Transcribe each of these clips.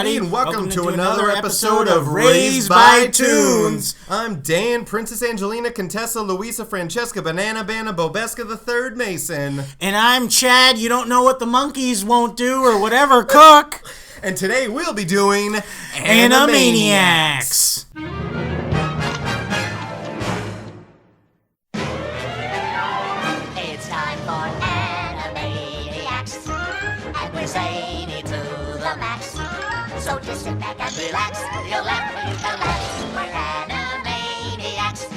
everybody, and welcome to another episode of Raised by Tunes. I'm Dan, Princess Angelina, Contessa, Luisa, Francesca, Banana, Bobeska, the Third Mason. And I'm Chad, you don't know what the monkeys won't do or whatever cook. And today we'll be doing Animaniacs. It's time for Animaniacs, and we're zany to the max. So just sit back and relax, you'll laugh when you can laugh. We're Animaniacs.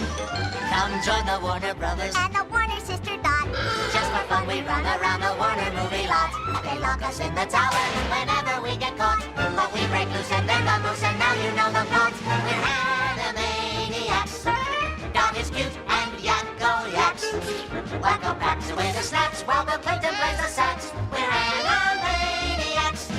Come join the Warner Brothers and the Warner Sister Dot. Just for fun we run around the Warner movie lot. They lock us in the tower whenever we get caught, but we break loose and they're the moose, and now you know the plot. We're Animaniacs. Dot is cute and Yakko yaks. Wacko packs away the snacks while Bill Clinton plays the sax. We're Animaniacs.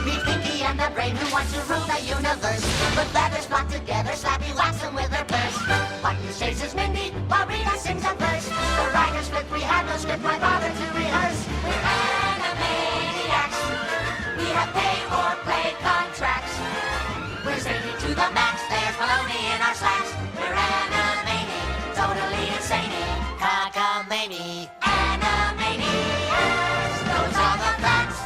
Meet Pinky and the brain who wants to rule the universe. With letters flock together, Slappy whacks them with her purse. Buttons chases Mindy while Rita sings a verse. The writers split, we have no script, why bother to rehearse? We're Animaniacs. We have pay or play contracts. We're zany to the max, there's baloney in our slacks. We're Animaniacs, totally insane. Cockamamie, Animaniacs, those are the facts.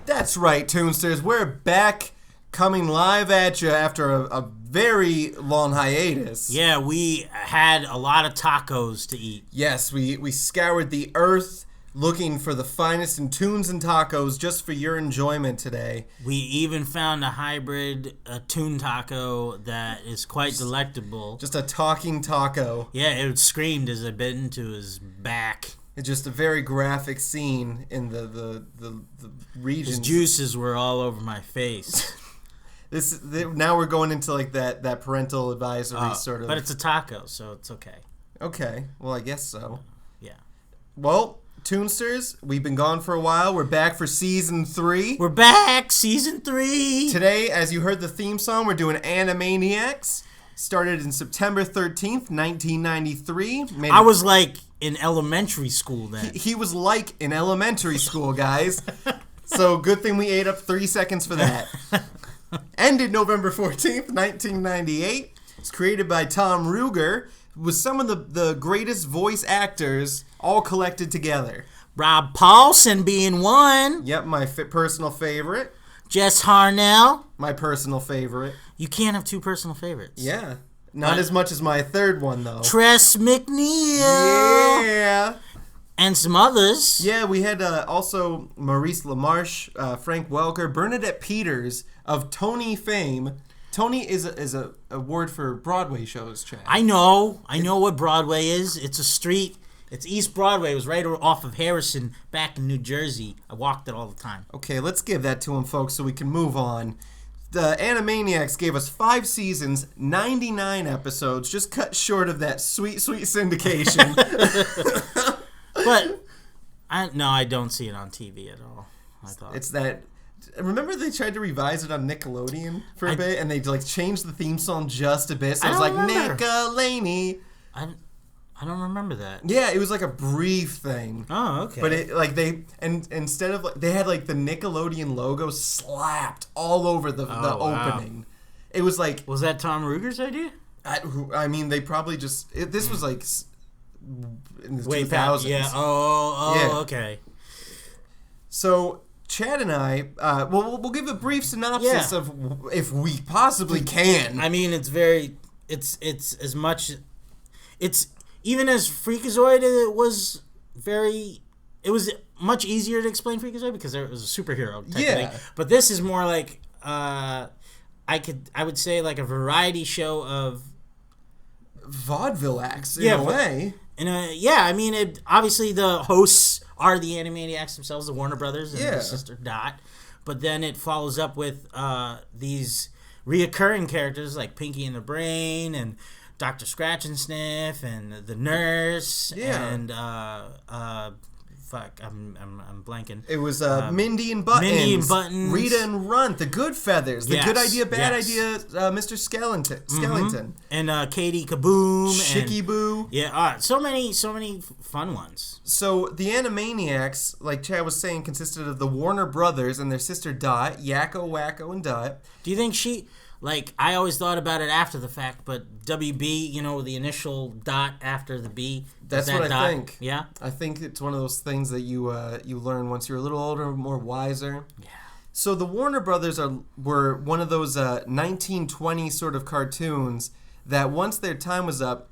That's right, Toonsters. We're back, coming live at you after a very long hiatus. Yeah, we had a lot of tacos to eat. Yes, we scoured the earth looking for the finest in tunes and tacos just for your enjoyment today. We even found a hybrid tune taco that is quite delectable. Just a talking taco. Yeah, it screamed as I bit into his back. It's just a very graphic scene in the regions. His juices were all over my face. Now we're going into like that parental advisory sort of. But it's a taco, so it's okay. Okay, well I guess so. Yeah. Well, Toonsters, we've been gone for a while. We're back for season 3. We're back, season 3. Today, as you heard the theme song, we're doing Animaniacs. Started in September 13th, 1993. I was like in elementary school then. He was like in elementary school, guys. So good thing we ate up 3 seconds for that. Ended November 14th, 1998. It's created by Tom Ruegger, with some of the greatest voice actors all collected together. Rob Paulson being one. Yep, my personal favorite. Jess Harnell. My personal favorite. You can't have two personal favorites. Yeah. Not as much as my third one, though. Tress MacNeille. Yeah. And some others. Yeah, we had also Maurice LaMarche, Frank Welker, Bernadette Peters of Tony fame. Tony is a word for Broadway shows, Chad. I know what Broadway is. It's a street. It's East Broadway. It was right off of Harrison back in New Jersey. I walked it all the time. Okay, let's give that to him, folks, so we can move on. The Animaniacs gave us 5 seasons, 99 episodes, just cut short of that sweet, sweet syndication. But, I don't see it on TV at all. I thought it's that... Remember they tried to revise it on Nickelodeon for a bit, and they like changed the theme song just a bit, so it was like Nickelaney. I don't remember that. Yeah, it was like a brief thing. Oh, okay. But it like instead of they had like the Nickelodeon logo slapped all over the opening. It was like, was that Tom Ruegger's idea? I mean, they probably just this was like in the way 2000s. Back, yeah. Yeah. Okay. So Chad and I, we'll give a brief synopsis of if we possibly can. I mean, it's as much, it's even as Freakazoid. It was much easier to explain Freakazoid because it was a superhero type thing. But this is more like I would say like a variety show of vaudeville acts in a way. I mean, obviously the hosts are the Animaniacs themselves, the Warner Brothers and the sister Dot. But then it follows up with these reoccurring characters like Pinky and the Brain and Dr. Scratch and Sniff and the Nurse and fuck, I'm blanking. It was Mindy and Buttons. Mindy and Buttons. Rita and Runt. The Good Feathers. The Yes, Good Idea, Bad yes. Idea. Mr. Skellington. And Katie Kaboom. Shicky and, Boo. Yeah, so many fun ones. So the Animaniacs, like Chad was saying, consisted of the Warner Brothers and their sister Dot, Yakko, Wacko, and Dot. Do you think I always thought about it after the fact, but WB, the initial dot after the B. That's what I think. Yeah? I think it's one of those things that you learn once you're a little older, more wiser. Yeah. So the Warner Brothers were one of those 1920 sort of cartoons that once their time was up,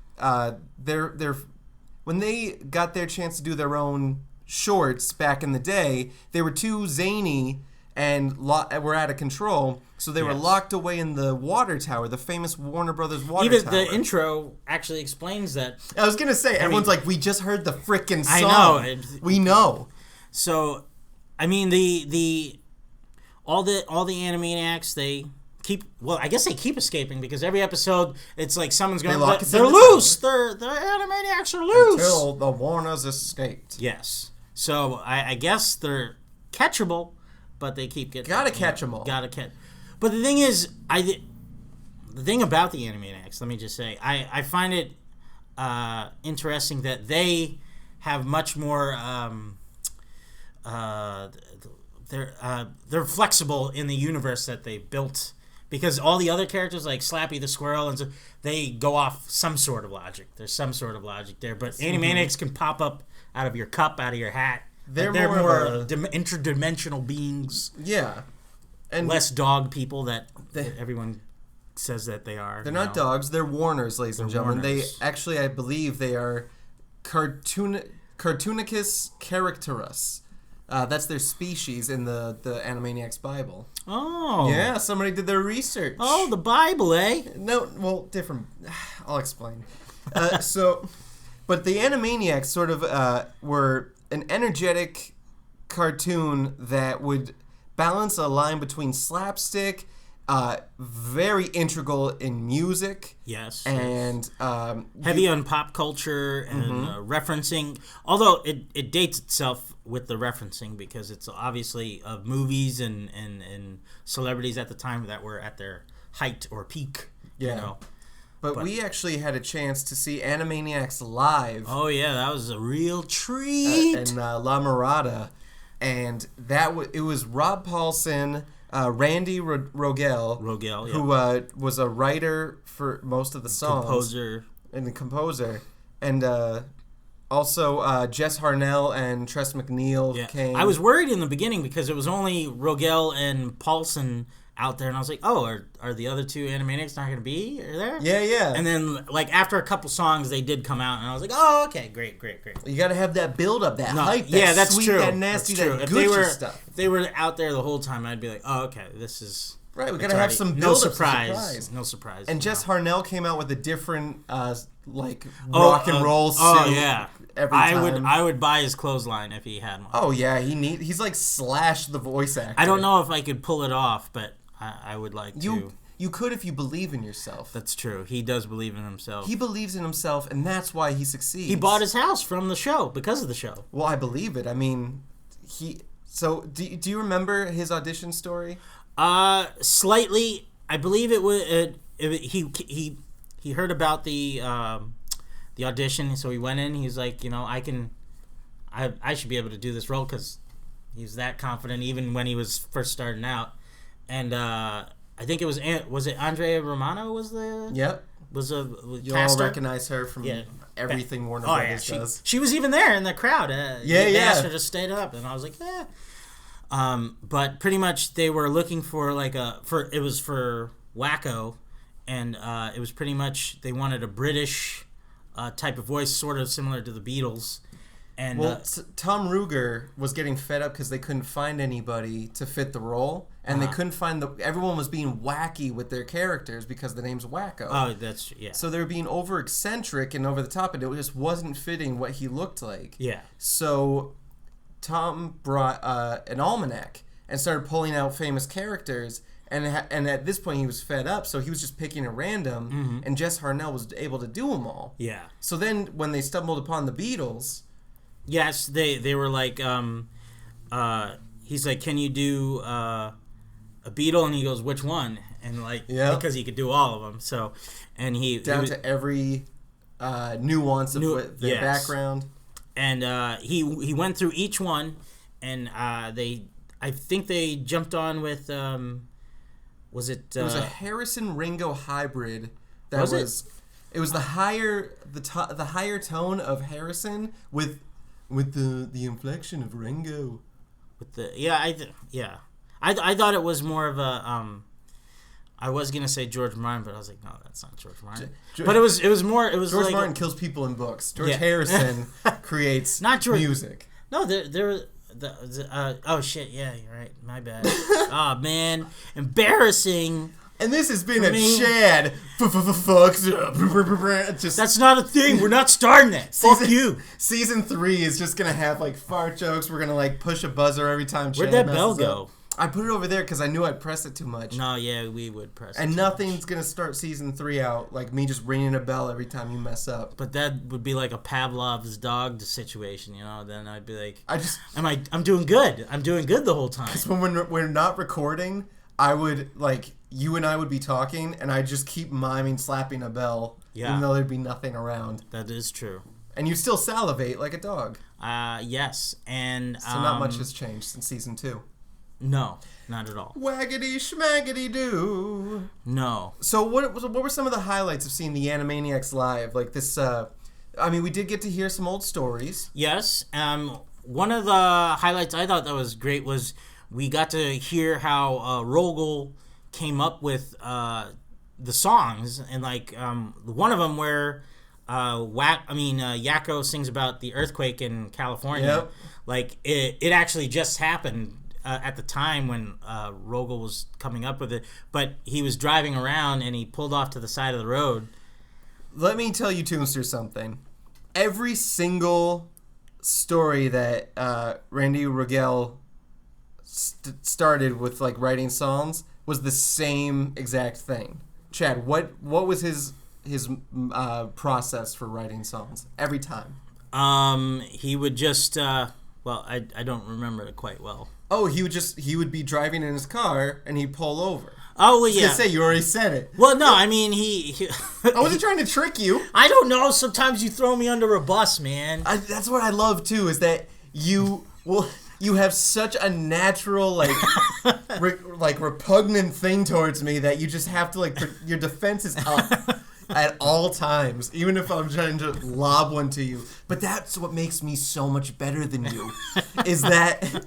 when they got their chance to do their own shorts back in the day, they were too zany and were out of control, so they were locked away in the water tower, the famous Warner Brothers water tower. Even the intro actually explains that. I was going to say, everyone's like, we just heard the frickin' song. I know. We know. So, I mean, all the Animaniacs, they keep, well, I guess they keep escaping because every episode, it's like someone's going, they're loose. The Animaniacs are loose. Until the Warners escaped. Yes. So, I guess they're catchable. But they keep getting... Gotta catch them all. Gotta catch... But the thing is, the thing about the Animaniacs, let me just say, I find it interesting that they have much more... they're flexible in the universe that they built. Because all the other characters, like Slappy the Squirrel, and so, they go off some sort of logic. There's some sort of logic there. But Animaniacs can pop up out of your cup, out of your hat. They're more interdimensional beings. Yeah. And less dog people that everyone says that they are. They're not dogs. They're Warners, ladies and gentlemen. Warners. They actually, I believe, they are Cartoonicus characterus. That's their species in the Animaniacs Bible. Oh. Yeah, somebody did their research. Oh, the Bible, eh? No, well, different. I'll explain. But the Animaniacs sort of were an energetic cartoon that would balance a line between slapstick, very integral in music. Yes. And heavy on pop culture and referencing. Although it dates itself with the referencing because it's obviously of movies and celebrities at the time that were at their height or peak. Yeah. But we actually had a chance to see Animaniacs live. Oh yeah, that was a real treat. In La Mirada, and it was Rob Paulson, Randy Rogel, who was a writer for most of the songs, composer, and also Jess Harnell and Tress MacNeille came. I was worried in the beginning because it was only Rogel and Paulson out there, and I was like, oh, are the other two Animaniacs not going to be there? Yeah. And then, like, after a couple songs, they did come out, and I was like, oh, okay, great. You got to have that build-up, that hype, that that's sweet, true. that nasty, that's that true. Gucci stuff. If they were out there the whole time, I'd be like, oh, okay, this is... Right, we got to have some build-up, surprise. No surprise. And Jess Harnell came out with a different, rock and roll suit. Oh, yeah. Every time. I would buy his clothesline if he had one. Oh, yeah, he's like Slash, the voice actor. I don't know if I could pull it off, but... I would like to. You could if you believe in yourself. That's true. He does believe in himself. He believes in himself, and that's why he succeeds. He bought his house from the show because of the show. Well, I believe it. I mean, So, do you remember his audition story? Slightly. I believe it was. He heard about the audition, so he went in. He's like, I should be able to do this role because he's that confident, even when he was first starting out. And I think it was Andrea Romano was the You'll caster? all recognize her from everything Warner Brothers does. She was even there in the crowd. They asked her to stay up, and I was like, yeah. But pretty much they were looking for it was for Wacko, and it was pretty much they wanted a British type of voice, sort of similar to the Beatles. And Tom Ruegger was getting fed up because they couldn't find anybody to fit the role, and they couldn't find everyone was being wacky with their characters because the name's Wacko. Oh, So they were being over eccentric and over the top, and it just wasn't fitting what he looked like. Yeah. So Tom brought an almanac and started pulling out famous characters. And at this point, he was fed up, so he was just picking at random, and Jess Harnell was able to do them all. Yeah. So then, when they stumbled upon the Beatles, Yes, they were like, he's like, can you do a Beatle? And he goes, which one? And like, because he could do all of them. So, and to every nuance of their background. And he went through each one, and I think they jumped on with was it? It was a Harrison Ringo hybrid. It was the higher tone of Harrison with the inflection of Ringo. With the I thought it was more of a I was gonna say George Martin, but I was like, no, that's not George Martin. But it was more. It was George like, Martin kills people in books. George Harrison creates not George, music. No, there. Oh shit! Yeah, you're right. My bad. Oh man, embarrassing. And this has been Chad. That's not a thing. We're not starting that. Fuck you. Season 3 is just gonna have like fart jokes. We're gonna like push a buzzer every time. Where'd that bell go? I put it over there because I knew I'd press it too much. No, yeah, we would press it. And nothing's going to start season 3 out like me just ringing a bell every time you mess up. But that would be like a Pavlov's dog situation, you know? Then I'd be like, I'm doing good. I'm doing good the whole time. Because when we're not recording, I would, like, you and I would be talking, and I'd just keep miming slapping a bell, even though thered be nothing around. That is true. And you still salivate like a dog. Yes. And so not much has changed since season 2. No, not at all. Waggity schmaggity doo. No. So what were some of the highlights of seeing the Animaniacs live? Like this, I mean, we did get to hear some old stories. Yes. One of the highlights I thought that was great was we got to hear how Rogel came up with the songs, and like one of them where Yakko sings about the earthquake in California. Yep. Like it actually just happened. At the time when Rogel was coming up with it, but he was driving around and he pulled off to the side of the road. Let me tell you, Toonster, something. Every single story that Randy Rogel started with, like, writing songs was the same exact thing. Chad, what was his process for writing songs every time? He would just I don't remember it quite well. Oh, he would be driving in his car and he'd pull over. Oh, well, yeah. I was gonna say, you already said it. Well, no, I mean, he I wasn't trying to trick you. I don't know. Sometimes you throw me under a bus, man. That's what I love too, is that you have such a natural, like, repugnant thing towards me that you just have to, like, your defense is up at all times, even if I'm trying to lob one to you. But that's what makes me so much better than you, is that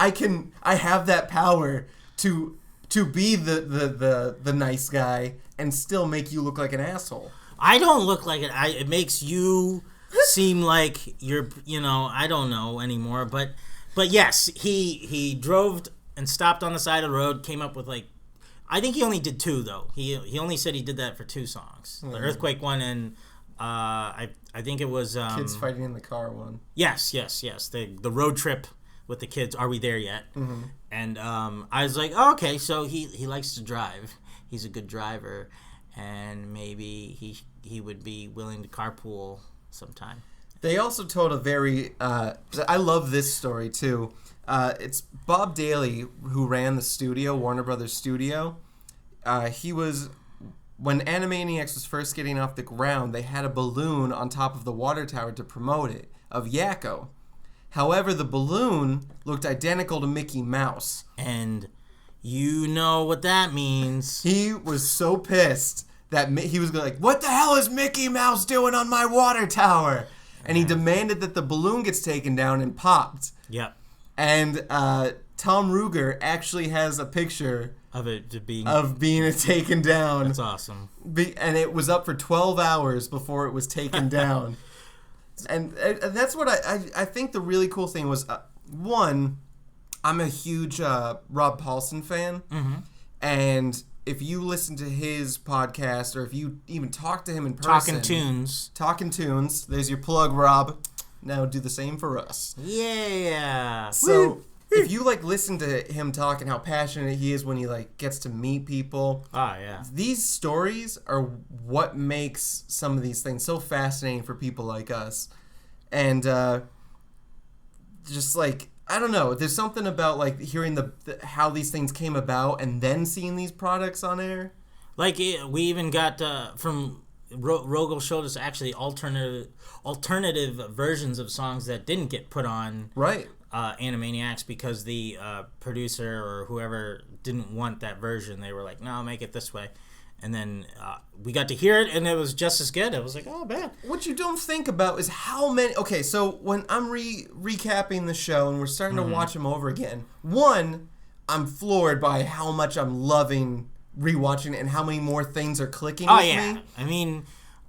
I have that power to be the nice guy and still make you look like an asshole. I don't look like it. It makes you seem like you're, I don't know anymore. But yes, he drove and stopped on the side of the road, came up with, like, I think he only did 2 though. He only said he did that for 2 songs, the earthquake one and I think it was kids fighting in the car one. Yes. The road trip with the kids. Are we there yet? Mm-hmm. And I was like, oh, okay, so he likes to drive. He's a good driver, and maybe he would be willing to carpool sometime. They also told a very I love this story too. It's Bob Daly who ran the studio, Warner Brothers studio. He was, when Animaniacs was first getting off the ground, they had a balloon on top of the water tower to promote it, of Yakko. However, the balloon looked identical to Mickey Mouse. And you know what that means. He was so pissed that he was like, what the hell is Mickey Mouse doing on my water tower? And he demanded that the balloon gets taken down and popped. Yep. And Tom Ruegger actually has a picture of it being taken down. That's awesome. And it was up for 12 hours before it was taken down. And that's what I think the really cool thing was, one, I'm a huge Rob Paulson fan. Mm-hmm. And if you listen to his podcast or if you even talk to him in person. Talking Tunes. There's your plug, Rob. Now do the same for us. Yeah. So if you listen to him talk and how passionate he is when he gets to meet people. Ah, yeah. These stories are what makes some of these things so fascinating for people like us. And just like, I don't know. There's something about like hearing the how these things came about and then seeing these products on air. Like we even got from Rogel showed us actually alternative versions of songs that didn't get put on Animaniacs because the producer or whoever didn't want that version. They were like, no, make it this way. And then we got to hear it, and it was just as good. I was like, oh, man. What you don't think about is how many... Okay, so when I'm recapping the show and we're starting to watch them over again, one, I'm floored by how much I'm loving rewatching it and how many more things are clicking with me. I mean,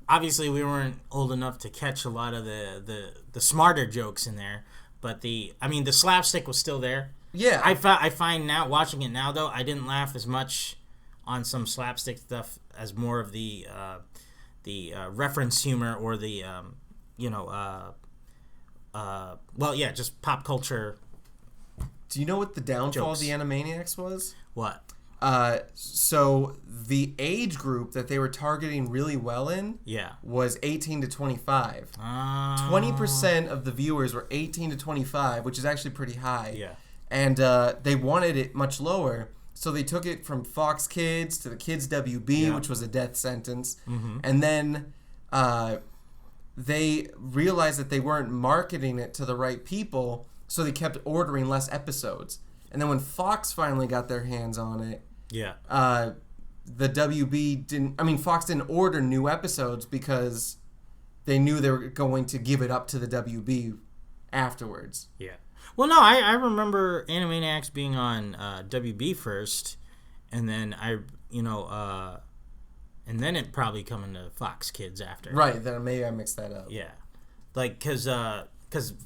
obviously we weren't old enough to catch a lot of the smarter jokes in there, but the slapstick was still there. Yeah. I find now, watching it now, though, I didn't laugh as much on some slapstick stuff as more of the reference humor or the just pop culture. Do you know what the downfall of the Animaniacs was? What? So the age group that they were targeting really well in was 18 to 25. 20% of the viewers were 18 to 25, which is actually pretty high. Yeah. And they wanted it much lower. So they took it from Fox Kids to the Kids WB, which was a death sentence. Mm-hmm. And then they realized that they weren't marketing it to the right people, so they kept ordering less episodes. And then when Fox finally got their hands on it, the WB didn't... I mean, Fox didn't order new episodes because they knew they were going to give it up to the WB afterwards. Yeah. Well, no, I remember Animaniacs being on WB first, and then and then it probably coming to Fox Kids after. Right, then maybe I mixed that up. Yeah, like because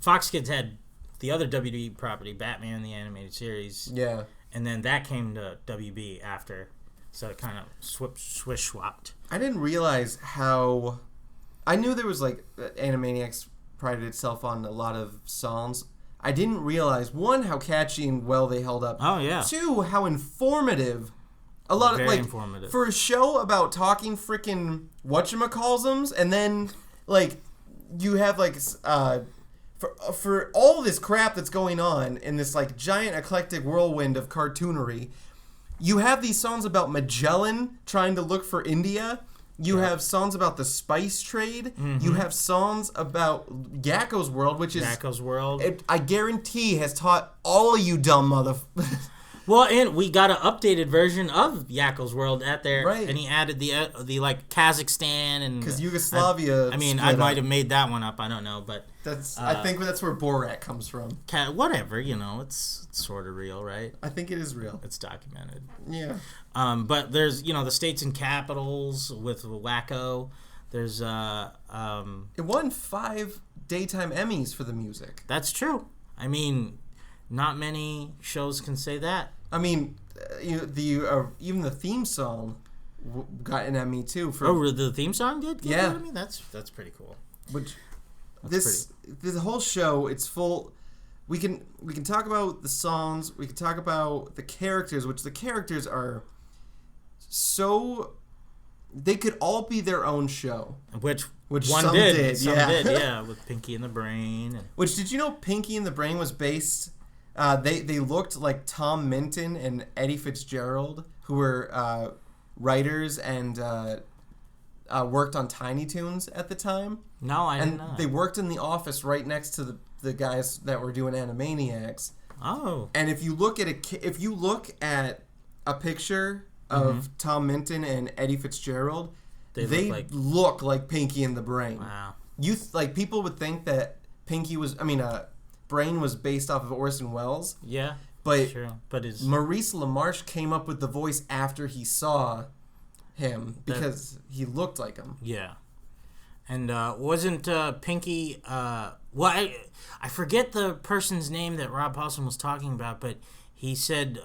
Fox Kids had the other WB property, Batman the Animated Series. Yeah, and then that came to WB after, so it kind of swish swapped. I didn't realize how. I knew there was like Animaniacs prided itself on a lot of songs. I didn't realize, one, how catchy and well they held up. Oh, yeah. Two, how informative. A lot Very of, like, informative. For a show about talking frickin' whatchamacallsums, and then, like, you have, like, for all this crap that's going on in this, like, giant eclectic whirlwind of cartoonery, you have these songs about Magellan trying to look for India. You have songs about the spice trade. Mm-hmm. You have songs about Yakko's World, which is... Yakko's World. I guarantee has taught all of you dumb motherfuckers... Well, and we got an updated version of Yakko's World at there, right? And he added the like Kazakhstan and because Yugoslavia. I mean, I might have made that one up. I don't know, but that's. I think that's where Borat comes from. Whatever, it's sort of real, right? I think it is real. It's documented. Yeah. But there's the states and capitals with Wacko. There's It won 5 daytime Emmys for the music. That's true. I mean. Not many shows can say that. I mean, even the theme song got an Emmy too. The theme song did? Yeah, an Emmy? That's pretty cool. This whole show, it's full. We can talk about the songs. We can talk about the characters, which the characters are so. They could all be their own show. Which one some did. Some did, yeah, with Pinky and the Brain. Which, did you know Pinky and the Brain was based... They looked like Tom Minton and Eddie Fitzgerald, who were writers and worked on Tiny Toons at the time. No, I didn't know. And they worked in the office right next to the guys that were doing Animaniacs. Oh. And if you look at a picture of Tom Minton and Eddie Fitzgerald, they look like Pinky and the Brain. Wow. People would think that Brain was based off of Orson Welles. Yeah, but sure. But Maurice LaMarche came up with the voice after he saw him because he looked like him. Yeah, and wasn't Pinky? I forget the person's name that Rob Paulson was talking about, but he said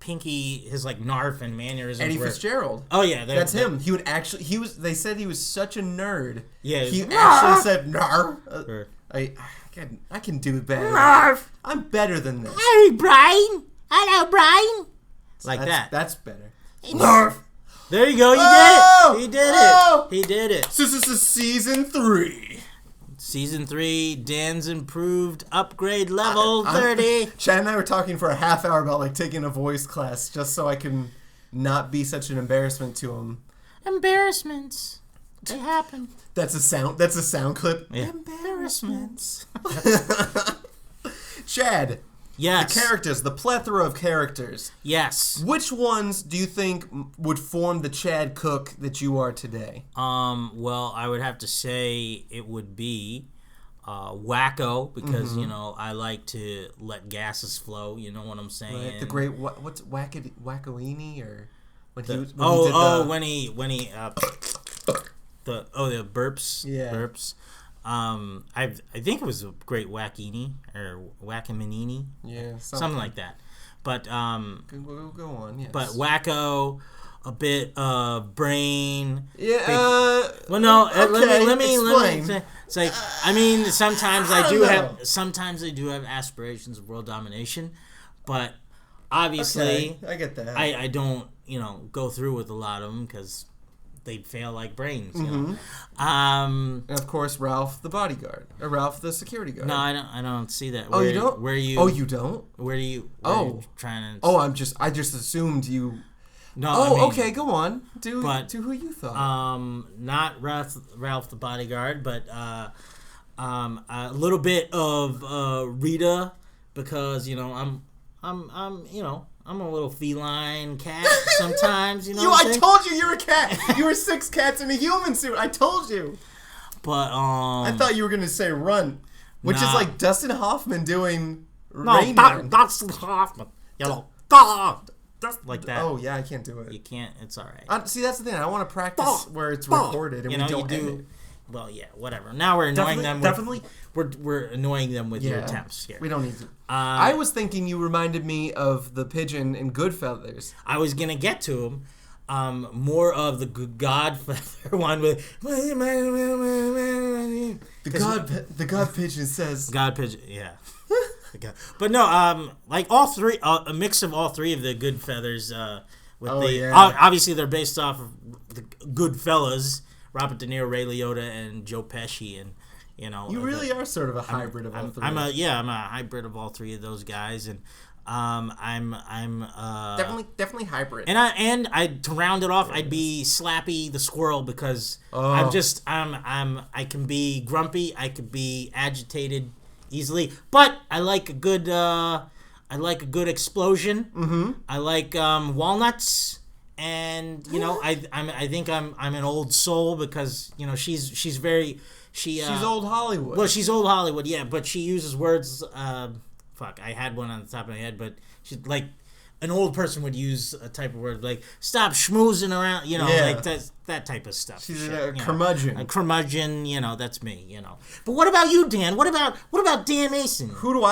Pinky, his like narf and mannerisms. Eddie Fitzgerald. Oh yeah, that's him. He would actually. They said he was such a nerd. Yeah, he actually said narf. I can do better. Narf. I'm better than this. Hey, Brian. Hello, Brian. That. That's better. Narf. There you go. You did it. He did it. He did it. This is season 3. Season 3, Dan's improved upgrade level 30. Chad and I were talking for a half hour about like taking a voice class just so I can not be such an embarrassment to him. Embarrassments. They happen. That's a sound clip. Yeah. Embarrassments. Chad. Yes. The characters, the plethora of characters. Yes. Which ones do you think would form the Chad Cook that you are today? Well, I would have to say it would be Wacko because, you know, I like to let gases flow, you know what I'm saying? Right. The great, what's Wackoini or when he did the burps. Yeah. Burps. I think it was a great Wackini or Wackamanini. Yeah, something like that. But we'll go on. Yes. But Wacko, a bit of Brain. Yeah. Well, no. Okay, let me explain. It's like I mean, sometimes I do have aspirations of world domination, but obviously, I get that. I don't go through with a lot of them because they'd fail like Brains. You know? And of course, Ralph the bodyguard, or Ralph the security guard. No, I don't see that. You don't? Where you? Oh, you don't? Where are you trying to? Oh, I just assumed you. No. Oh, I mean, okay. Go on. Do who you thought? Not Ralph the bodyguard, but a little bit of Rita because I'm a little feline cat sometimes, I told you you're a cat. You were 6 cats in a human suit. I told you. But I thought you were gonna say Runt, which is like Dustin Hoffman doing Rain Man. Dustin Hoffman. Like that. Oh yeah, I can't do it. You can't. It's all right. See, that's the thing. I want to practice where it's recorded and we don't edit it. Well, yeah, whatever. Now we're annoying them. We're annoying them with your attempts here. We don't need to. I was thinking you reminded me of the pigeon in Goodfellas. I was gonna get to him. More of the Godfather one with the God pigeon says God pigeon. Yeah. But no, like all three, a mix of all three of the Goodfellas. Obviously they're based off of the Goodfellas. Robert De Niro, Ray Liotta, and Joe Pesci, and you really are sort of a hybrid of all three. I'm a hybrid of all three of those guys, and I'm definitely hybrid. And I to round it off, I'd be Slappy the squirrel because I can be grumpy, I could be agitated easily, but I like a good explosion. Mm-hmm. I like walnuts. And I think I'm an old soul because she's very she's old Hollywood. Well, she's old Hollywood, yeah, but she uses words. I had one on the top of my head, but she's like an old person would use a type of word like "stop schmoozing around," like that type of stuff. She's a curmudgeon. A curmudgeon, that's me, But what about you, Dan? What about Dan Mason? Who do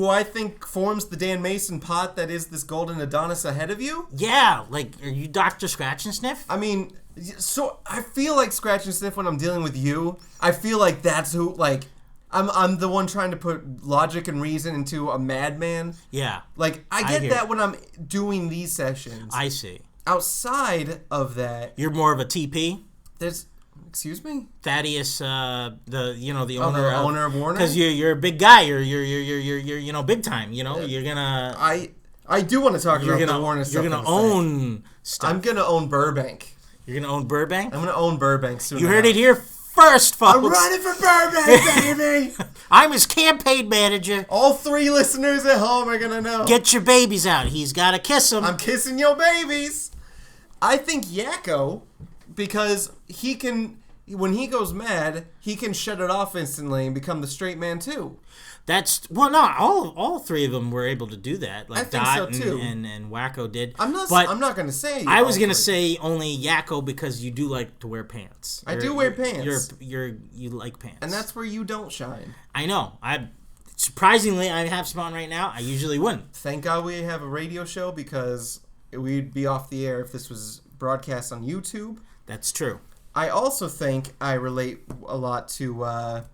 I think forms the Dan Mason pot that is this golden Adonis ahead of you? Yeah, like are you Dr. Scratch and Sniff? I mean, so I feel like Scratch and Sniff when I'm dealing with you. I feel like that's who I'm the one trying to put logic and reason into a madman. Yeah. Like, I get that when I'm doing these sessions. I see. Outside of that... You're more of a TP? Excuse me? Thaddeus, the owner the owner of Warner? Because you're a big guy. You're big time, You're gonna... I do want to talk about the Warner stuff. You're gonna own stuff. I'm gonna own Burbank. You're gonna own Burbank? I'm gonna own Burbank soon. You heard it here first, folks. I'm running for Burbank, baby. I'm his campaign manager. All 3 listeners at home are gonna know. Get your babies out. He's gotta kiss them. I'm kissing your babies. I think Yakko, because he can, when he goes mad, he can shut it off instantly and become the straight man too. All 3 of them were able to do that. Like I think Dot so too. And Wacko did. I'm not gonna say. I was gonna say only Yakko because you do like to wear pants. I do wear pants. You like pants, and that's where you don't shine. I know. Surprisingly, I have some on right now. I usually wouldn't. Thank God we have a radio show because we'd be off the air if this was broadcast on YouTube. That's true. I also think I relate a lot to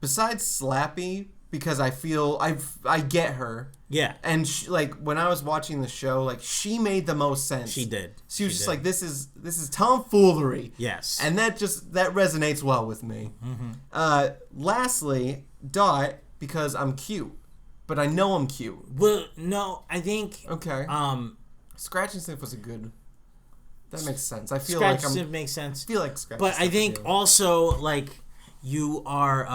besides Slappy, because I feel I get her. Yeah. And like when I was watching the show, like she made the most sense. She did. She was just like, this is tomfoolery. Yes. And that resonates well with me. Mm-hmm. Lastly, Dot, because I'm cute, but I know I'm cute. Well, no, I think. Okay. Scratch and Sniff was a good. That makes sense. I feel Scratch like and Sniff makes sense. I feel like Scratch. But I think also like you are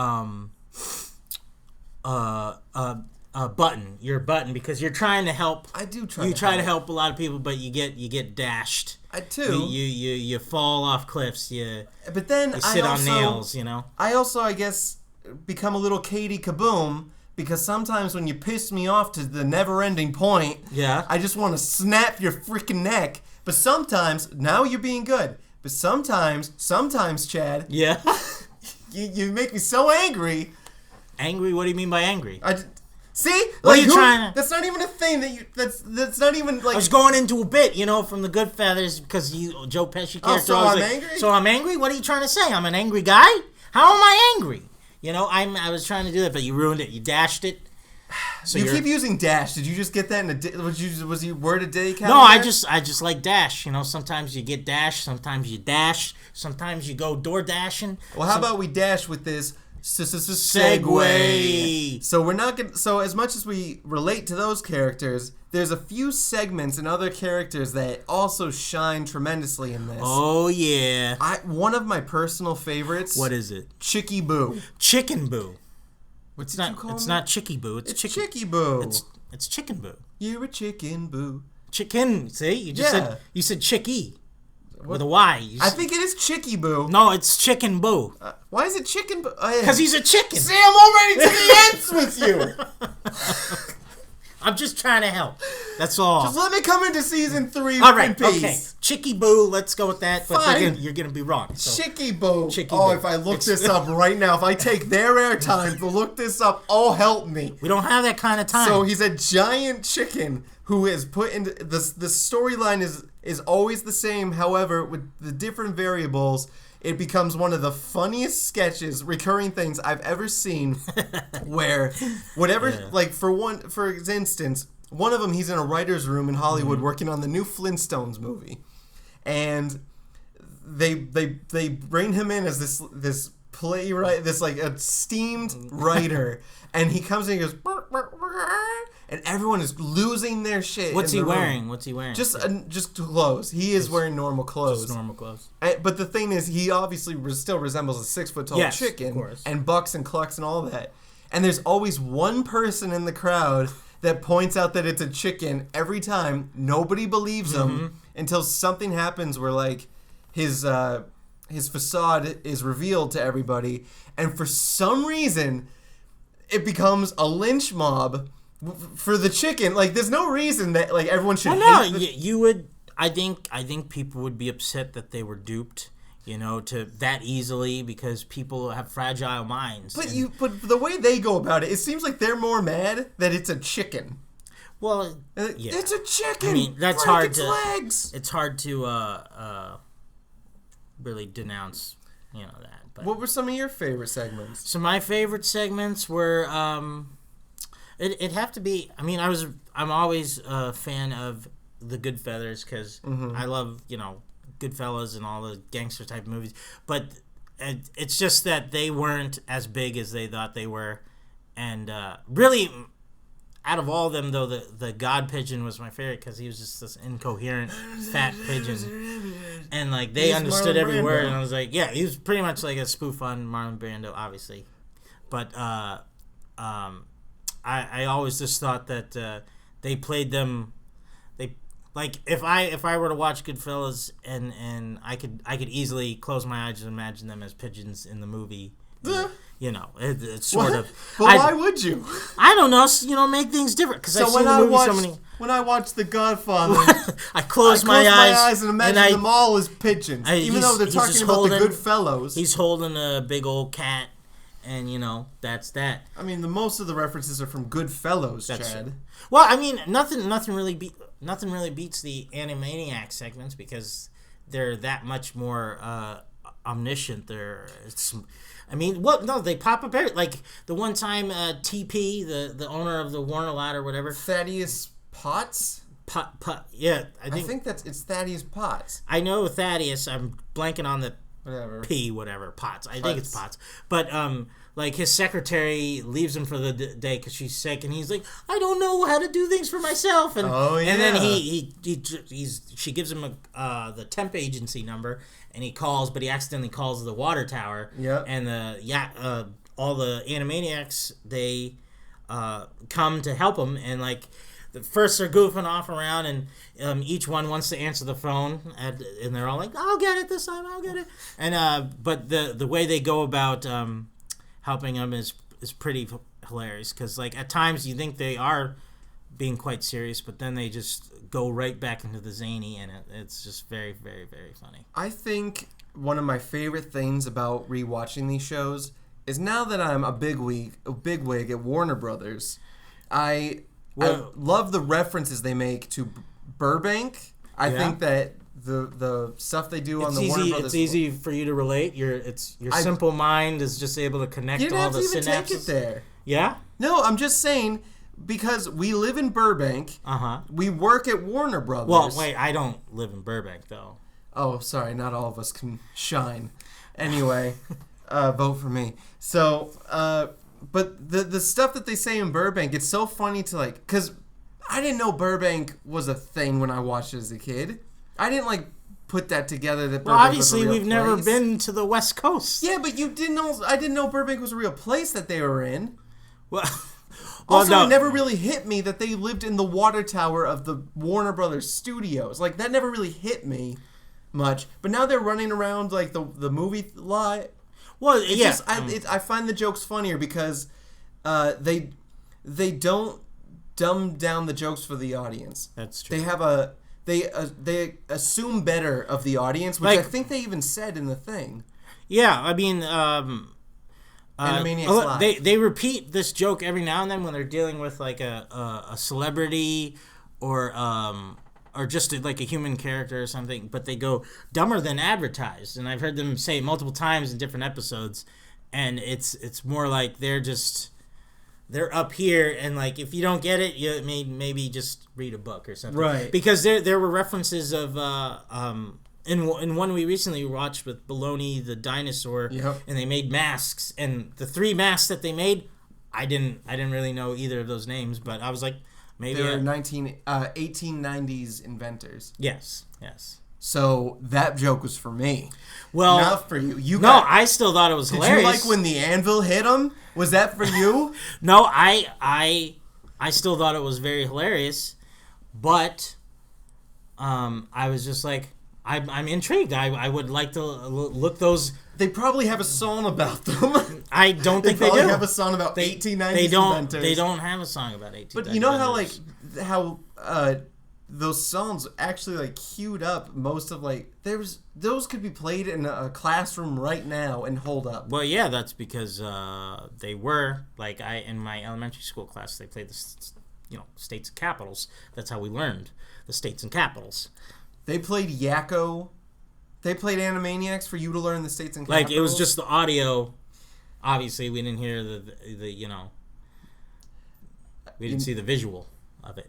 Button. You're a Button because you're trying to help. I do try. You try to help a lot of people, but you get dashed. I too. You fall off cliffs. But then you sit on nails. You know. I also, I guess, become a little Katie Kaboom. Because sometimes when you piss me off to the never-ending point, I just want to snap your freaking neck. But sometimes, now you're being good. But sometimes, Chad, you make me so angry. Angry? What do you mean by angry? See, what are you trying to? That's not even a thing that you. That's not even like. I was going into a bit, from the Goodfellas because Joe Pesci character. Oh, so I'm angry. So I'm angry. What are you trying to say? I'm an angry guy. How am I angry? I was trying to do that, but you ruined it. You dashed it. So you keep using dash. Did you just get that in a? Was you word a day calendar? No, I just like dash. Sometimes you get dash. Sometimes you dash. Sometimes you go door dashing. Well, how about we dash with this segue? So we're not gonna. So as much as we relate to those characters, there's a few segments and other characters that also shine tremendously in this. Oh yeah. One of my personal favorites. What is it? Chicky Boo. Chicken Boo. What's you call It's not Chicky Boo. It's Chicky Boo. It's Chicken Boo. You're a chicken boo. Chicken. See, you just said Chicky. With a Y. I think it is Chicky Boo. No, it's Chicken Boo. Why is it Chicken Boo? Because he's a chicken. See, I'm already to the ends with you. I'm just trying to help. That's all. Just let me come into season 3 all right, in peace. Okay. Chicky Boo, let's go with that. But Fine. you're going to be wrong. So. Chicky Boo. Chicky Boo. If I look this up right now, if I take their airtime to look this up, help me. We don't have that kind of time. So he's a giant chicken who is put into... The storyline is always the same. However, with the different variables... It becomes one of the funniest sketches, recurring things I've ever seen. Where, for instance, one of them he's in a writer's room in Hollywood working on the new Flintstones movie, and they bring him in as this playwright, this like esteemed writer, and he comes in and goes. And everyone is losing their shit. What's he wearing? Just clothes. He is wearing normal clothes. Just normal clothes. But the thing is, he obviously still resembles a 6-foot-tall chicken. Of course. And bucks and clucks and all that. And there's always one person in the crowd that points out that it's a chicken every time. Nobody believes him until something happens where like his facade is revealed to everybody, and for some reason, it becomes a lynch mob. For the chicken, like there's no reason that like everyone should. You would. I think people would be upset that they were duped, to that easily because people have fragile minds. But the way they go about it seems like they're more mad that it's a chicken. Well, yeah. It's a chicken. I mean, that's break hard its to. Legs. It's hard to really denounce, that. But what were some of your favorite segments? So my favorite segments were. It'd have to be. I mean, I'm always a fan of the Goodfellas because I love Goodfellas and all the gangster type movies. But it's just that they weren't as big as they thought they were, and really, out of all of them though, the God Pigeon was my favorite because he was just this incoherent fat pigeon, and like they understood every word, and I was like, yeah, he was pretty much like a spoof on Marlon Brando, obviously, but I always just thought that they played them. They like if I were to watch Goodfellas and I could easily close my eyes and imagine them as pigeons in the movie. It's sort of. But why would you? I don't know. Make things different because I've seen the movie so many. When I watched The Godfather, I closed my eyes and imagined them all as pigeons, even though they're talking about the Goodfellas. He's holding a big old cat. And that's that. I mean, most of the references are from Goodfellas, Chad. Well, I mean, nothing really beats the Animaniacs segments because they're that much more omniscient. They pop up like the one time TP, the owner of the Warner lot or whatever. Thaddeus Potts? Yeah, I think it's Thaddeus Potts. I know Thaddeus. I'm blanking on the whatever Potts. I think it's Potts. But like his secretary leaves him for the day because she's sick, and he's like, I don't know how to do things for myself. And and then she gives him the temp agency number, and he calls, but he accidentally calls the water tower. Yep. And all the Animaniacs, they come to help him, and like. First, they're goofing off around, and each one wants to answer the phone, and they're all like, "I'll get it this time. I'll get it." And but the way they go about helping them is pretty hilarious because, like, at times you think they are being quite serious, but then they just go right back into the zany, and it's just very, very, very funny. I think one of my favorite things about rewatching these shows is now that I'm a bigwig at Warner Brothers, I love the references they make to Burbank. I think that the stuff they do on the Warner Brothers... It's easy for you to relate. Your simple mind is just able to connect all the synapses. You didn't have to even take it there. Yeah? No, I'm just saying, because we live in Burbank, we work at Warner Brothers. Well, wait, I don't live in Burbank, though. Oh, sorry, not all of us can shine. Anyway, vote for me. So... But the stuff that they say in Burbank, it's so funny to like, because I didn't know Burbank was a thing when I watched it as a kid. I didn't like put that together that Burbank obviously was a real we've place. Never been to the West Coast. Yeah, but you didn't know. I didn't know Burbank was a real place that they were in. Well, also, it never really hit me that they lived in the water tower of the Warner Brothers studios. Like that never really hit me much. But now they're running around like the movie lot. Well, I find the jokes funnier because they don't dumb down the jokes for the audience. That's true. They assume better of the audience, which I think they even said in the thing. Yeah, I mean, Animaniacs Live. They repeat this joke every now and then when they're dealing with like a celebrity or just like a human character or something, but they go dumber than advertised, and I've heard them say it multiple times in different episodes, and it's more like they're up here, and like if you don't get it, you maybe just read a book or something, right? Because there were references of in one we recently watched with Baloney the dinosaur, and they made masks, and the 3 masks that they made, I didn't really know either of those names, but I was like. Maybe they were 1890s inventors. Yes. So that joke was for me. Well, not for you. I still thought it was hilarious. Did you like when the anvil hit him? Was that for you? No, I still thought it was very hilarious, but I was just like, I'm intrigued. I would like to look those. They probably have a song about them. I don't think they do. They have a song about 1890s inventors. They don't have a song about 1890s. But you know how those songs actually like queued up most of like those could be played in a classroom right now and hold up. Well, yeah, that's because they were like in my elementary school class they played the states and capitals. That's how we learned the states and capitals. They played Yakko. They played Animaniacs for you to learn the states and capitals. Like it was just the audio. Obviously, we didn't hear we didn't see the visual of it.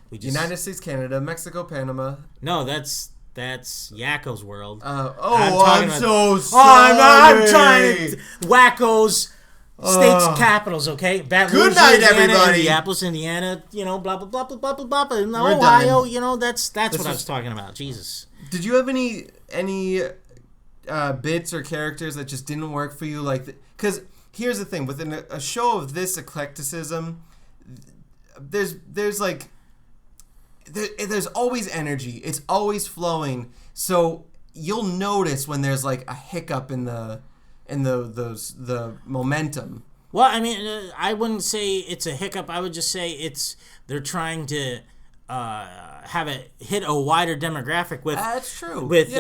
We just, United States, Canada, Mexico, Panama. No, that's Yakko's World. I'm so sorry. I'm trying to Wacko's states and capitals. Okay, Good night, everybody. Indianapolis, Indiana. Blah blah blah blah blah blah blah. In Ohio, that's what I was talking about. Jesus. Did you have any bits or characters that just didn't work for you? Like, because here's the thing: within a show of this eclecticism, there's always energy. It's always flowing. So you'll notice when there's like a hiccup in the momentum. Well, I mean, I wouldn't say it's a hiccup. I would just say they're trying to have it hit a wider demographic with. That's true. With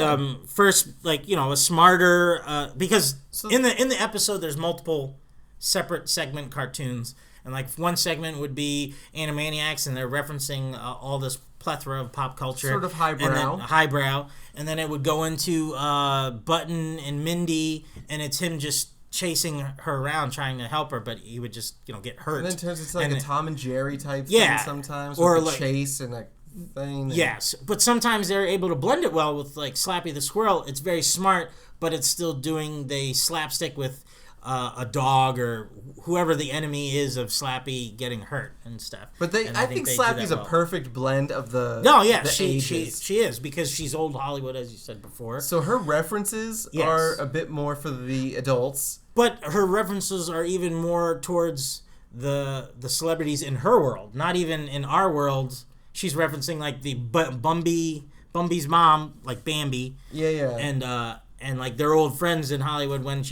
first, like a smarter because in the episode there's multiple separate segment cartoons. And like one segment would be Animaniacs, and they're referencing all this plethora of pop culture. Sort of highbrow. And then it would go into Button and Mindy, and it's him just chasing her around trying to help her, but he would just get hurt. And then it turns into like a Tom and Jerry type thing sometimes, or with a chase and a thing. Yes, but sometimes they're able to blend it well with like Slappy the Squirrel. It's very smart, but it's still doing the slapstick with a dog or whoever the enemy is of Slappy getting hurt and stuff. But I think Slappy's a perfect blend of the she is, because she's old Hollywood, as you said before. So her references are a bit more for the adults. But her references are even more towards the celebrities in her world, not even in our world. She's referencing like the Bumby's mom, like Bambi. Yeah. And like their old friends in Hollywood when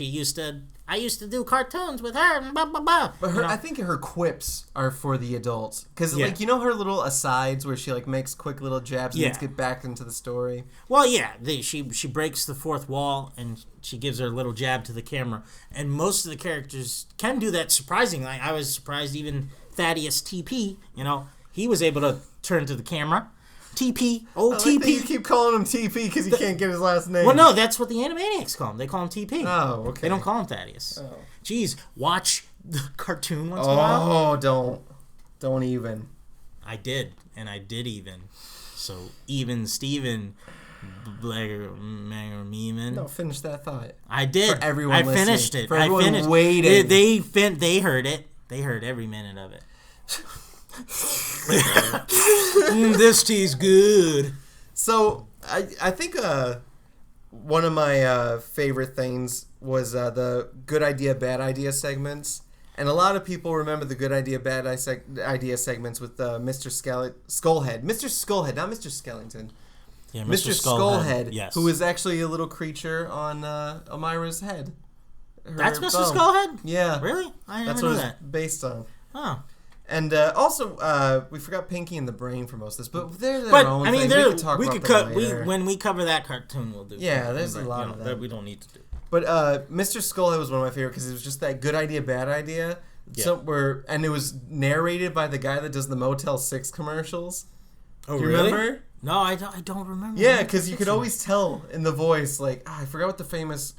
I used to do cartoons with her and blah, blah, blah. But I think her quips are for the adults. Because, like, her little asides where she, like, makes quick little jabs and let's get back into the story. Well, yeah. She breaks the fourth wall and she gives her little jab to the camera. And most of the characters can do that surprisingly. I was surprised even Thaddeus TP, he was able to turn to the camera. TP, old TP. Like you keep calling him TP because he can't get his last name. Well, no, that's what the Animaniacs call him. They call him TP. Oh, okay. They don't call him Thaddeus. Oh. Jeez, watch the cartoon once in a while. Oh, don't even. I did, and I did even. So, even Steven, Meeman. No, finish that thought. I did. For everyone listening. Finished it. For everyone waiting. They heard it. They heard every minute of it. This tea's good. So I think one of my favorite things was the good idea bad idea segments, and a lot of people remember the good idea bad idea segments with Mr. Skullhead, not Mr. Skellington. Yeah, Mr. Skullhead, yes. who is actually a little creature on Elmira's head. That's Mr. Skullhead? Yeah, really? I never knew that. That's what it's based on. Oh. And also, we forgot Pinky and the Brain for most of this, but they're their own thing. We could talk about them later. When we cover that cartoon, we'll do. Yeah, there's a lot of that we don't need to do. But Mr. Skullhead was one of my favorite because it was just that good idea, bad idea. Yeah. And it was narrated by the guy that does the Motel 6 commercials. Oh, do you really? remember? No, I don't remember. Yeah, because you could always tell in the voice, like, I forgot what the famous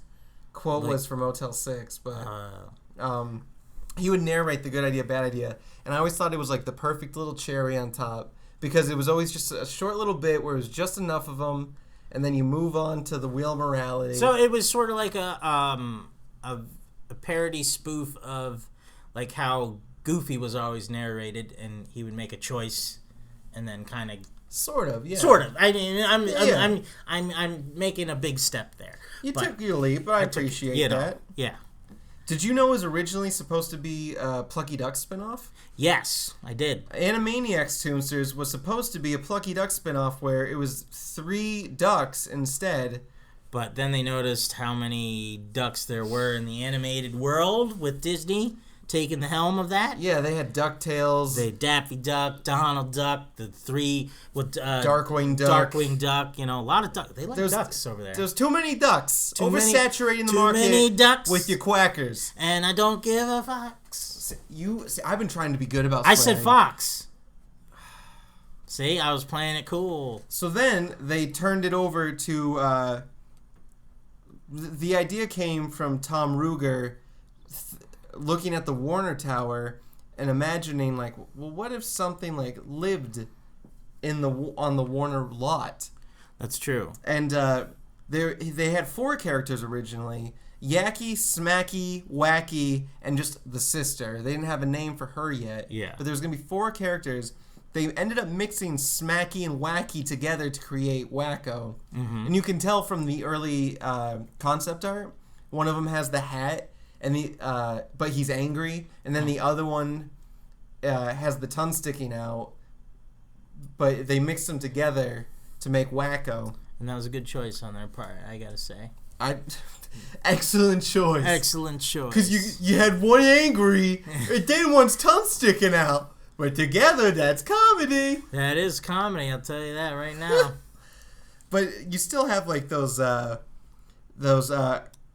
quote was for Motel 6, but he would narrate the good idea, bad idea. And I always thought it was like the perfect little cherry on top because it was always just a short little bit where it was just enough of them, and then you move on to the Wheel of Morality. So it was sort of like a parody spoof of like how Goofy was always narrated, and he would make a choice, and then kind of sort of. I mean, I'm making a big step there. You took your leap, but I appreciate that. Yeah. Did you know it was originally supposed to be a Plucky Duck spinoff? Yes, I did. Animaniacs Toonsters was supposed to be a Plucky Duck spinoff where it was 3 ducks instead. But then they noticed how many ducks there were in the animated world with Disney taking the helm of that. Yeah, they had DuckTales. They had Daffy Duck, Donald Duck, the 3 with Darkwing Duck. Darkwing Duck, a lot of ducks. They like ducks over there. There's too many ducks. Oversaturating the market. Too many ducks. With your quackers. And I don't give a fox. I've been trying to be good about I said fox. See, I was playing it cool. So then they turned it over to the idea came from Tom Ruegger looking at the Warner Tower and imagining like, well, what if something like lived on the Warner lot? That's true. And they had 4 characters originally: Yacky, Smacky, Wacky, and just the sister. They didn't have a name for her yet. Yeah. But there was gonna be 4 characters. They ended up mixing Smacky and Wacky together to create Wacko. Mm-hmm. And you can tell from the early concept art, one of them has the hat, and but he's angry, and then the other one has the tongue sticking out. But they mixed them together to make Wacko. And that was a good choice on their part, I gotta say. Excellent choice. Excellent choice. Because you had one angry, and then one's tongue sticking out. But together, that's comedy. That is comedy, I'll tell you that right now. But you still have like those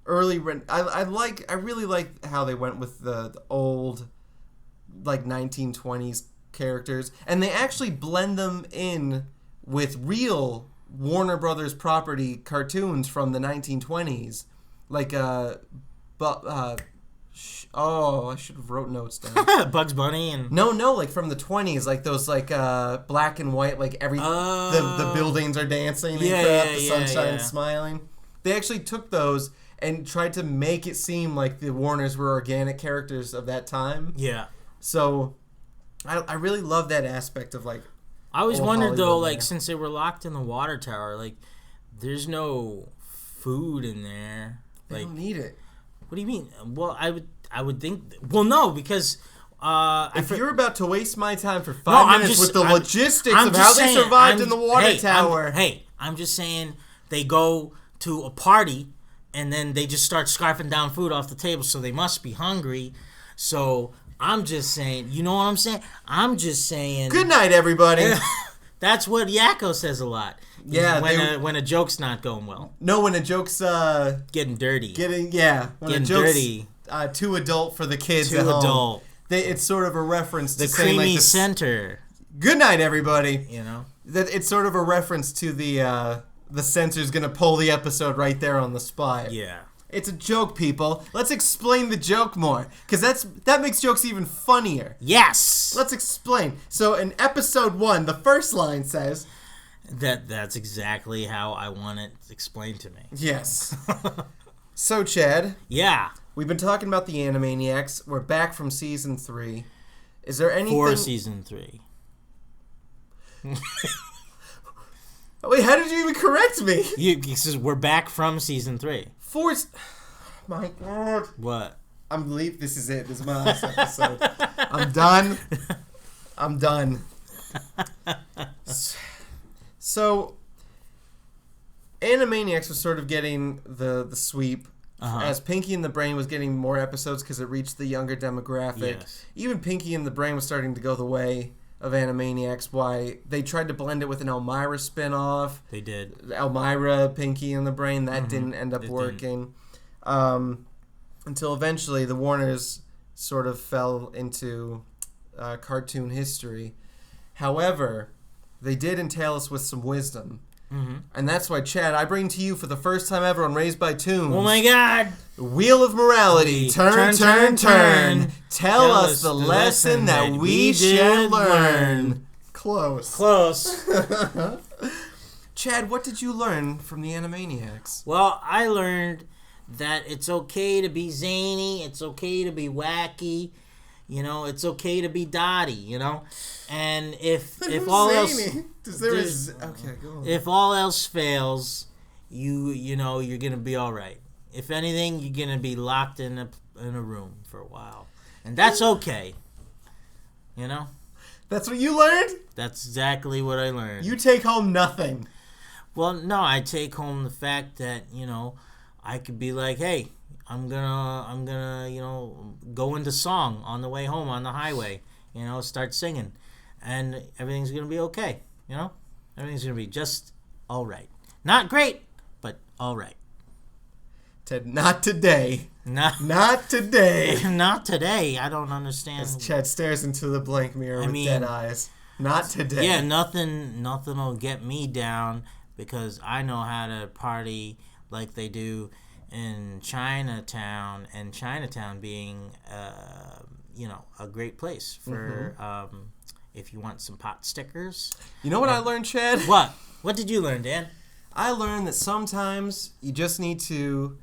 I really like how they went with the old, like 1920s characters, and they actually blend them in with real Warner Brothers property cartoons from the 1920s, like I should have wrote notes down. Bugs Bunny and no, like from the 20s, like those like black and white, like the buildings are dancing and crap, the sunshine's smiling. They actually took those and tried to make it seem like the Warners were organic characters of that time. Yeah. So I really love that aspect of like. I always wondered though, like since they were locked in the water tower, like there's no food in there. They don't need it. What do you mean? Well, I would think. Well, no, because if you're about to waste my time for 5 minutes with the logistics of how they survived in the water tower. I'm just saying they go to a party and then they just start scarfing down food off the table, so they must be hungry. So I'm just saying, you know what I'm saying? I'm just saying. Good night, everybody. That's what Yakko says a lot. Yeah, when a joke's not going well. No, when a joke's getting dirty. When a joke's dirty. Too adult for the kids at home. Too adult. It's sort of a reference to the saying creamy like center. Good night, everybody. You know that it's sort of a reference to the censor's gonna pull the episode right there on the spot. Yeah. It's a joke, people. Let's explain the joke more, because that makes jokes even funnier. Yes. Let's explain. So in episode 1, the first line says. That's exactly how I want it explained to me. Yes. So, Chad. Yeah. We've been talking about the Animaniacs. We're back from season 3. Is there anything... For season 3. Wait, how did you even correct me? Because we're back from season 3. My God. What? I'm leaving. This is it. This is my last episode. I'm done. I'm done. So, Animaniacs was sort of getting the sweep as Pinky and the Brain was getting more episodes because it reached the younger demographic. Yes. Even Pinky and the Brain was starting to go the way of Animaniacs. Why they tried to blend it with an Elmira spinoff. They did. Elmira, Pinky and the Brain, that didn't end up working. Until eventually the Warners sort of fell into cartoon history. However, they did entail us with some wisdom. Mm-hmm. And that's why, Chad, I bring to you for the first time ever on Raised by Toons. Oh my God! The Wheel of Morality. Turn. Tell us the lesson that we should learn. Close. Chad, what did you learn from the Animaniacs? Well, I learned that it's okay to be zany. It's okay to be wacky. You know, it's okay to be Dottie, you know? And if all else... Okay, go on. If all else fails, you know, you're going to be all right. If anything, you're going to be locked in a room for a while. And that's okay. You know? That's what you learned? That's exactly what I learned. You take home nothing. Well, no, I take home the fact that, you know, I could be like, hey... I'm gonna, you know, go into song on the way home on the highway, you know, start singing, and everything's gonna be okay, you know, everything's gonna be just all right. Not great, but all right. Ted, not today. Not today. Not today. I don't understand. As Chad stares into the blank mirror with dead eyes. Not today. Yeah, nothing will get me down because I know how to party like they do in Chinatown, and Chinatown being, you know, a great place for if you want some pot stickers. You know what I learned, Chad? What? What did you learn, Dan? I learned that sometimes you just need to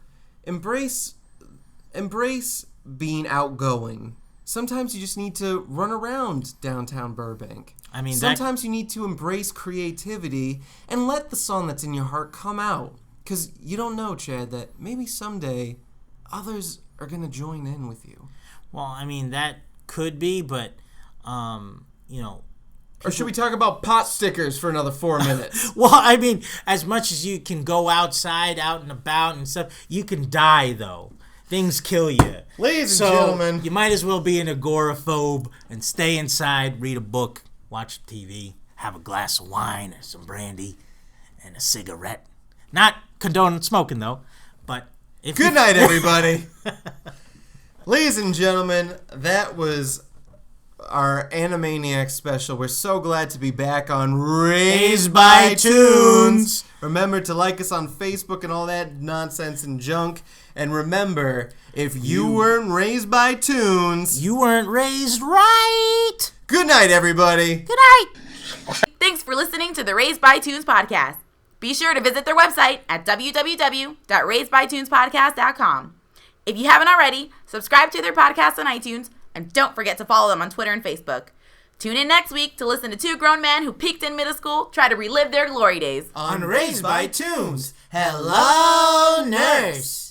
embrace being outgoing. Sometimes you just need to run around downtown Burbank. I mean, sometimes you need to embrace creativity and let the song that's in your heart come out. Because you don't know, Chad, that maybe someday others are going to join in with you. Well, I mean, that could be, but, you know... Or should we talk about pot stickers for another 4 minutes? Well, I mean, as much as you can go outside, out and about and stuff, you can die, though. Things kill you. Ladies and gentlemen. You might as well be an agoraphobe and stay inside, read a book, watch TV, have a glass of wine or some brandy, and a cigarette. Not condone smoking, though, but Good night, everybody. Ladies and gentlemen, that was our Animaniacs special. We're so glad to be back on Raised by Tunes. Remember to like us on Facebook and all that nonsense and junk. And remember, if you weren't raised by tunes, you weren't raised right. Good night, everybody. Good night. Thanks for listening to the Raised by Tunes podcast. Be sure to visit their website at www.raisedbytunespodcast.com. If you haven't already, subscribe to their podcast on iTunes, and don't forget to follow them on Twitter and Facebook. Tune in next week to listen to two grown men who peaked in middle school try to relive their glory days. On Raised by Tunes. Hello, nurse.